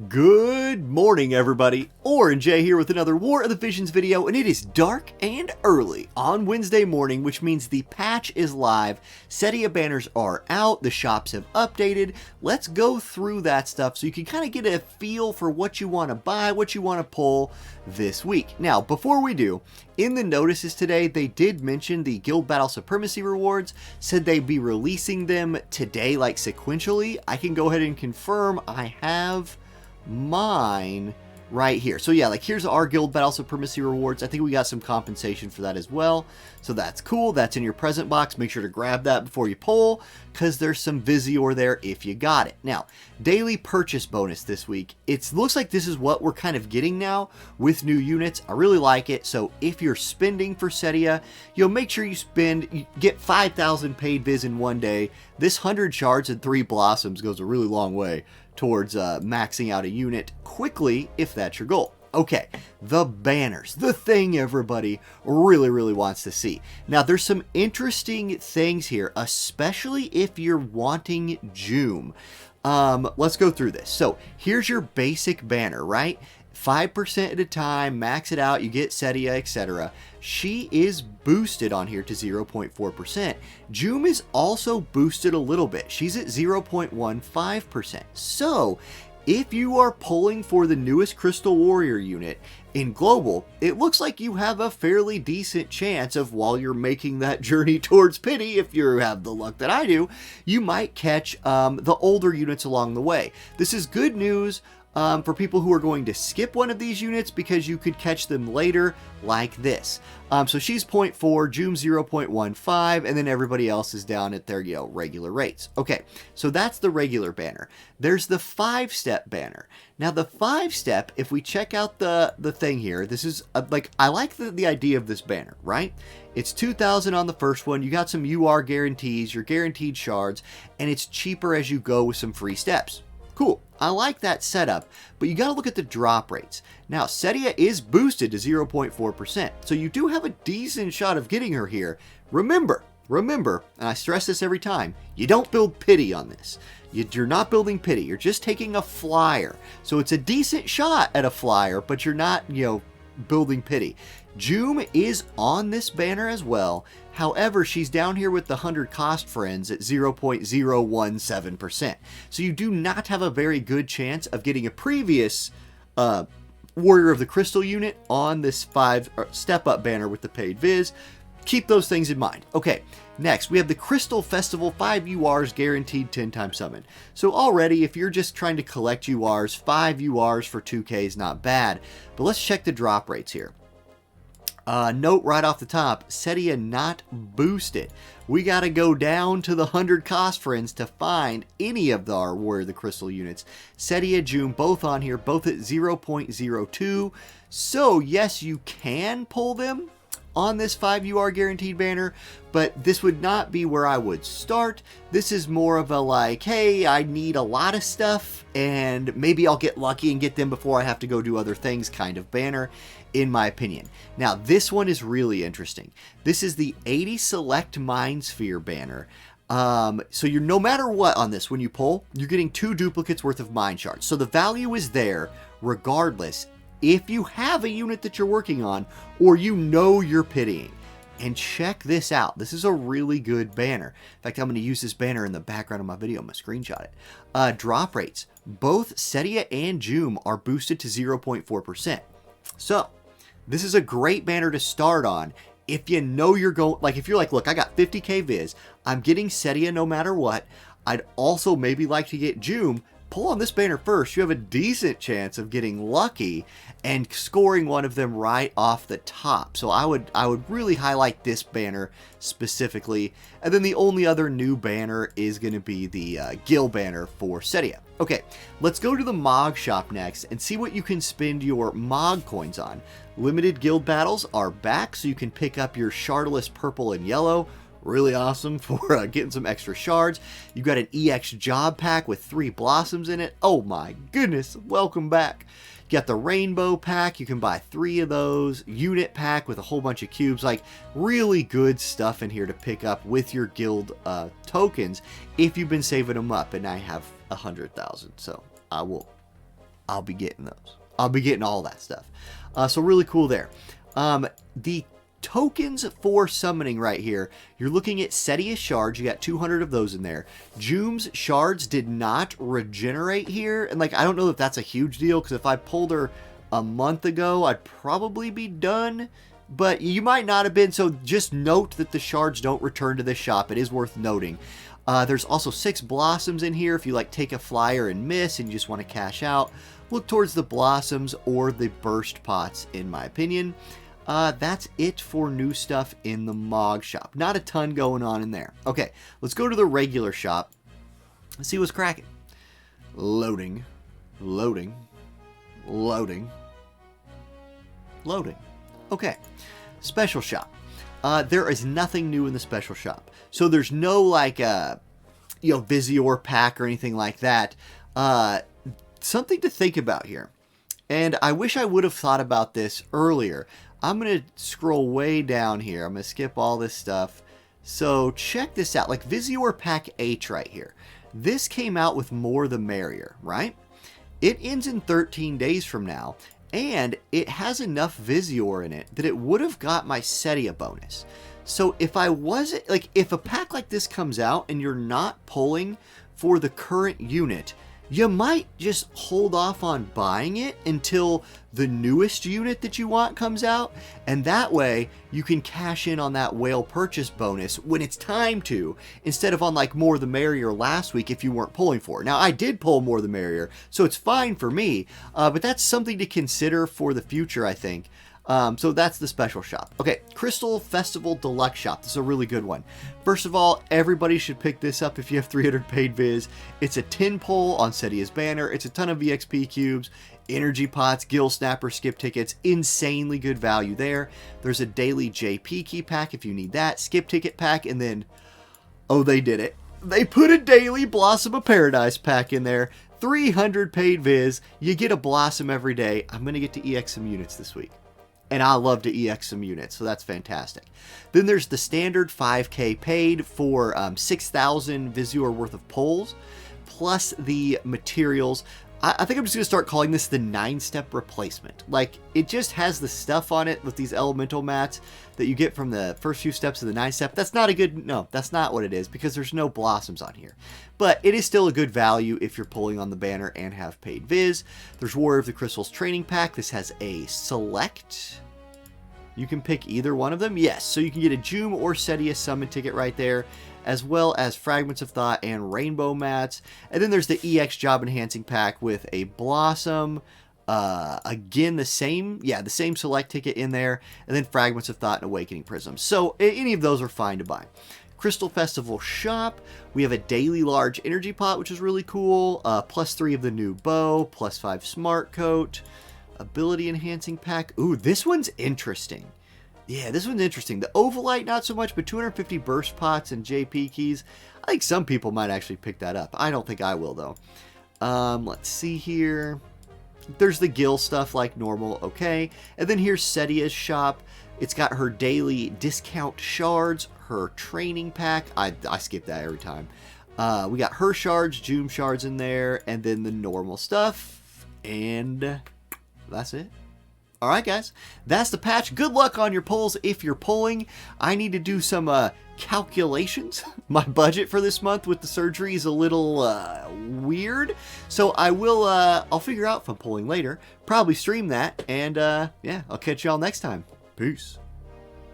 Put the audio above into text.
Good morning, everybody. Orange J here with another War of the Visions video, and it is dark and early on Wednesday morning, which means the patch is live. Cetia banners are out. The shops have updated. Let's go through that stuff so you can kind of get a feel for what you want to buy, what you want to pull this week. Now, before we do, in the notices today, they did mention the Guild Battle Supremacy rewards, said they'd be releasing them today, like sequentially. I can go ahead and confirm I have mine right here. So yeah, like here's our Guild Battle Supremacy rewards. I think we got some compensation for that as well. So that's cool. That's in your present box. Make sure to grab that before you pull, because there's some Visior there if you got it. Now, daily purchase bonus this week. It looks like this is what we're kind of getting now with new units. I really like it. So if you're spending for Cetia, you'll make sure you get 5,000 paid Viz in one day. This 100 shards and 3 blossoms goes a really long way towards maxing out a unit quickly if that's your goal. Okay, the banners, the thing everybody really wants to see. Now, there's some interesting things here, especially if you're wanting Jeume. Let's go through this. So here's your basic banner, right? 5% at a time, max it out, you get Cetia, etc. She is boosted on here to 0.4%. Jeume is also boosted a little bit. She's at 0.15%. So, if you are pulling for the newest Crystal Warrior unit in Global, it looks like you have a fairly decent chance of, while you're making that journey towards Pity, if you have the luck that I do, you might catch the older units along the way. This is good news for people who are going to skip one of these units, because you could catch them later like this. So she's 0.4, Jeume 0.15, and then everybody else is down at their, regular rates. Okay, so that's the regular banner. There's the 5-step banner. Now the 5-step, if we check out the thing here, this is I like the idea of this banner, right? It's 2,000 on the first one. You got some UR guarantees, your guaranteed shards, and it's cheaper as you go with some free steps. Cool. I like that setup, but you got to look at the drop rates. Now, Cetia is boosted to 0.4%, so you do have a decent shot of getting her here. Remember, and I stress this every time, you don't build Pity on this. You're not building Pity. You're just taking a flyer. So it's a decent shot at a flyer, but you're not, building Pity. Jeume is on this banner as well. However, she's down here with the 100 cost friends at 0.017%. So you do not have a very good chance of getting a previous Warrior of the Crystal unit on this 5-step-up banner with the paid Viz. Keep those things in mind. Okay, next we have the Crystal Festival 5 URs guaranteed 10 times summon. So already, if you're just trying to collect URs, 5 URs for 2K is not bad. But let's check the drop rates here. Note right off the top, Cetia not boosted. We got to go down to the 100 cost friends to find any of our Warrior of the Crystal units. Cetia, Jeume, both on here, both at 0.02. So yes, you can pull them on this 5 UR guaranteed banner, but this would not be where I would start. This is more of a like, hey, I need a lot of stuff and maybe I'll get lucky and get them before I have to go do other things kind of banner, in my opinion. Now, this one is really interesting. This is the 80 Select Mind Sphere banner. So you're, no matter what on this, when you pull, you're getting 2 duplicates worth of Mind Shards. So the value is there regardless, if you have a unit that you're working on or you're pitying. And check this out. This is a really good banner. In fact, I'm going to use this banner in the background of my video. I'm going to screenshot it. Drop rates. Both Cetia and Jeume are boosted to 0.4%. So this is a great banner to start on. If you know you're going, like if you're like, look, I got 50k Viz. I'm getting Cetia no matter what. I'd also maybe like to get Jeume. Pull on this banner first. You have a decent chance of getting lucky and scoring one of them right off the top. So I would really highlight this banner specifically. And then the only other new banner is going to be the Guild banner for Cetia. Okay, let's go to the Mog shop next and see what you can spend your Mog coins on. Limited guild battles are back, so you can pick up your Shardless purple and yellow. Really awesome for getting some extra shards. You've got an EX job pack with 3 blossoms in it. Oh my goodness, welcome back. You got the rainbow pack. You can buy 3 of those. Unit pack with a whole bunch of cubes. Like, really good stuff in here to pick up with your guild tokens if you've been saving them up. And I have 100,000, so I will I'll be getting those. I'll be getting all that stuff. So really cool there. The tokens for summoning right here, you're looking at Cetia shards. You got 200 of those in there. Jeume's shards did not regenerate here. And like, I don't know if that's a huge deal, because if I pulled her a month ago, I'd probably be done. But you might not have been, so just note that the shards don't return to this shop. It is worth noting. There's also 6 blossoms in here. If you like take a flyer and miss and you just want to cash out, look towards the blossoms or the burst pots, in my opinion. That's it for new stuff in the Mog shop. Not a ton going on in there. Okay, let's go to the regular shop. Let's see what's cracking. Loading. Loading. Loading. Loading. Okay, special shop. There is nothing new in the special shop. So there's no like, Visior pack or anything like that. Something to think about here. And I wish I would have thought about this earlier. I'm going to scroll way down here. I'm going to skip all this stuff. So check this out. Like Visior Pack H right here. This came out with More the Merrier, right? It ends in 13 days from now. And it has enough Visior in it that it would have got my Cetia bonus. So if I wasn't, like, if a pack like this comes out and you're not pulling for the current unit, you might just hold off on buying it until the newest unit that you want comes out. And that way you can cash in on that whale purchase bonus when it's time to, instead of on like More the Merrier last week if you weren't pulling for it. Now I did pull More the Merrier, so it's fine for me, but that's something to consider for the future, I think. So that's the special shop. Okay, Crystal Festival Deluxe Shop. This is a really good one. First of all, everybody should pick this up if you have 300 paid viz. It's a 10 pull on Cetia's banner. It's a ton of EXP cubes, energy pots, gill snapper, skip tickets. Insanely good value there. There's a daily JP key pack if you need that. Skip ticket pack, and then, oh, they did it. They put a daily Blossom of Paradise pack in there. 300 paid viz. You get a Blossom every day. I'm going to get to EX some units this week. And I love to EX some units, so that's fantastic. Then there's the standard 5k paid for 6,000 Visior worth of pulls, plus the materials. I think I'm just going to start calling this the 9-step replacement. Like, it just has the stuff on it with these elemental mats that you get from the first few steps of the 9-step. That's not a good, no, that's not what it is, because there's no blossoms on here. But it is still a good value if you're pulling on the banner and have paid viz. There's Warrior of the Crystals training pack. This has a select. You can pick either one of them. Yes, so you can get a Jeume or Cetia summon ticket right there, as well as Fragments of Thought and Rainbow Mats. And then there's the EX Job Enhancing Pack with a Blossom. Again, the same select ticket in there. And then Fragments of Thought and Awakening Prisms. So any of those are fine to buy. Crystal Festival Shop. We have a daily large energy pot, which is really cool. +3 of the new bow, +5 smart coat. Ability enhancing pack. Ooh, this one's interesting. Yeah, this one's interesting. The Ovalite, not so much, but 250 burst pots and JP keys. I think some people might actually pick that up. I don't think I will, though. Let's see here. There's the Gill stuff like normal. Okay. And then here's Cetia's shop. It's got her daily discount shards, her training pack. I skip that every time. We got her shards, Jeume shards in there, and then the normal stuff. And that's it. Alright guys, that's the patch. Good luck on your pulls if you're pulling. I need to do some calculations. My budget for this month with the surgery is a little weird. So I will, I'll figure out if I'm pulling later. Probably stream that. And yeah, I'll catch y'all next time. Peace.